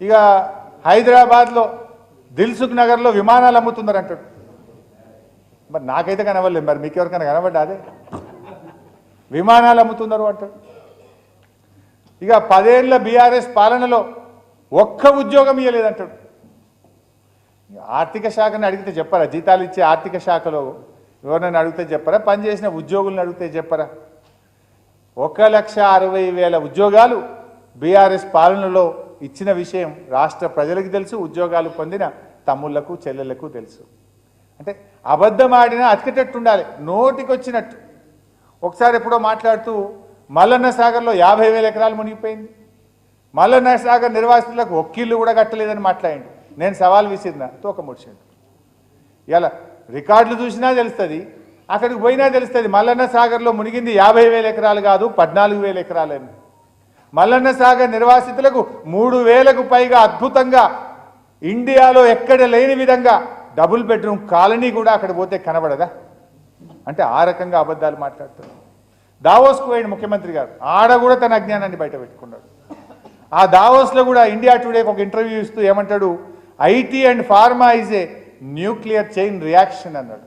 ఇక హైదరాబాద్లో దిల్సుఖ్ నగర్లో విమానాలు అమ్ముతున్నారు అంటాడు. మరి నాకైతే కనవలేదు, మరి మీకు ఎవరికైనా కనబడ్డా? అదే విమానాలు అమ్ముతున్నారు అంటాడు. ఇక 10 ఏళ్ల బీఆర్ఎస్ పాలనలో ఒక్క ఉద్యోగం ఇవ్వలేదంటాడు. ఆర్థిక శాఖని అడిగితే చెప్పరా? జీతాలు ఇచ్చే ఆర్థిక శాఖలో ఎవరినైనా అడిగితే చెప్పరా? పనిచేసిన ఉద్యోగులను అడిగితే చెప్పరా? 1,60,000 ఉద్యోగాలు బీఆర్ఎస్ పాలనలో ఇచ్చిన విషయం రాష్ట్ర ప్రజలకు తెలుసు, ఉద్యోగాలు పొందిన తమ్ముళ్లకు చెల్లెళ్లకు తెలుసు. అంటే అబద్ధం ఆడినా అతికేటట్టు ఉండాలి, నోటికొచ్చినట్టు. ఒకసారి ఎప్పుడో మాట్లాడుతూ మల్లన్న సాగర్లో 50,000 ఎకరాలు మునిగిపోయింది, మల్లన్న సాగర్ నిర్వాసితులకు ఒక్కిళ్ళు కూడా కట్టలేదని మాట్లాడిండు. నేను సవాల్ విసిరినా, తోక ముడిచిండు. ఇలా రికార్డులు చూసినా తెలుస్తుంది, అక్కడికి పోయినా తెలుస్తుంది. మల్లన్న సాగర్లో మునిగింది 50,000 ఎకరాలు కాదు, 14,000 ఎకరాలని. మల్లన్న సాగర్ నిర్వాసితులకు 3,000కు పైగా అద్భుతంగా ఇండియాలో ఎక్కడ లేని విధంగా డబుల్ బెడ్రూమ్ కాలనీ కూడా అక్కడ పోతే కనబడదా? అంటే ఆ రకంగా అబద్ధాలు మాట్లాడుతున్నారు. దావోస్కు పోయిన ముఖ్యమంత్రి గారు ఆడ కూడా తన అజ్ఞానాన్ని బయట పెట్టుకున్నాడు. ఆ దావోస్లో కూడా ఇండియా టుడేకి ఒక ఇంటర్వ్యూ ఇస్తూ ఏమంటాడు? IT and pharma is a nuclear chain reaction అన్నాడు.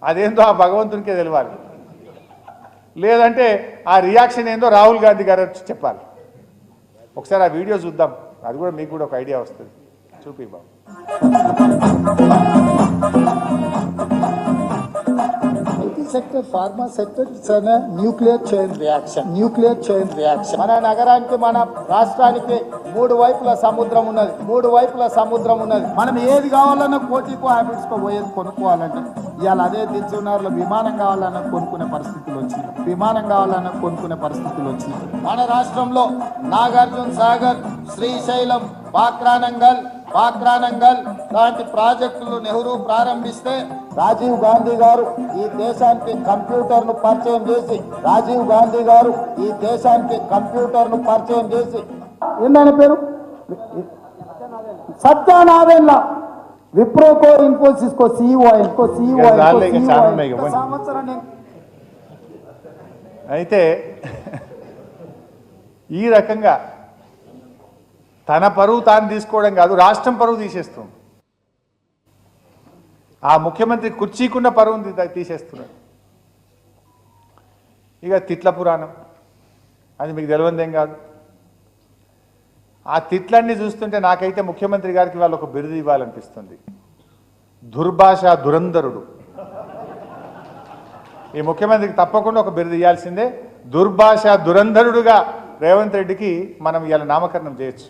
అదేందో ఆ భగవంతునికే తెలవాలి, లేదంటే ఆ రియాక్షన్ ఏందో రాహుల్ గాంధీ గారు వచ్చి చెప్పాలి. ఒకసారి ఆ వీడియో చూద్దాం, అది కూడా మీకు కూడా ఒక ఐడియా వస్తుంది. చూపి బాబు. Sector pharma sector it's an nuclear chain reaction. Nuclear chain reaction. మన నగరానికి, మన రాష్ట్రానికి 3 వైపుల సముద్రం ఉన్నది, 3 వైపుల సముద్రం ఉన్నది. మనం ఏది కావాలన్నా కోటికో హ్యాబిట్స్కో పోయేది కొనుక్కోవాలంటే ఇవాళ అదే దిల్సుఖ్నగర్లో విమానం కావాలన్నా కొనుక్కునే పరిస్థితులు వచ్చినాయి, విమానం కావాలన్నా కొనుక్కునే పరిస్థితులు వచ్చినాయి. మన రాష్ట్రంలో నాగార్జున సాగర్, శ్రీశైలం, బాక్రానంగల్ లాంటి ప్రాజెక్టులు నెహ్రూ ప్రారంభిస్తే రాజీవ్ గాంధీ గారు ఈ దేశానికి కంప్యూటర్ను పరిచయం చేసి, రాజీవ్ గాంధీ గారు ఈ దేశానికి కంప్యూటర్ను పరిచయం చేసి, ఏందని పేరు సత్యనారాయణ, విప్రోకో ఇన్ఫోసిస్కో CEO సంవత్సరం. అయితే ఈ రకంగా తన పరువు తాను తీసుకోవడం కాదు, రాష్ట్రం పరువు తీసేస్తుంది. ఆ ముఖ్యమంత్రి కుర్చీకున్న పరువుని తీసేస్తున్నాడు. ఇక తిట్ల పురాణం, అది మీకు తెలియదేం కాదు. ఆ తిట్లన్నీ చూస్తుంటే నాకైతే ముఖ్యమంత్రి గారికి వాళ్ళు ఒక బిరుదు ఇవ్వాలనిపిస్తుంది. దుర్భాష దురంధరుడు. ఈ ముఖ్యమంత్రికి తప్పకుండా ఒక బిరుదు ఇవ్వాల్సిందే. దుర్భాష దురంధరుడుగా రేవంత్ రెడ్డికి మనం ఇవాళ నామకరణం చేయొచ్చు.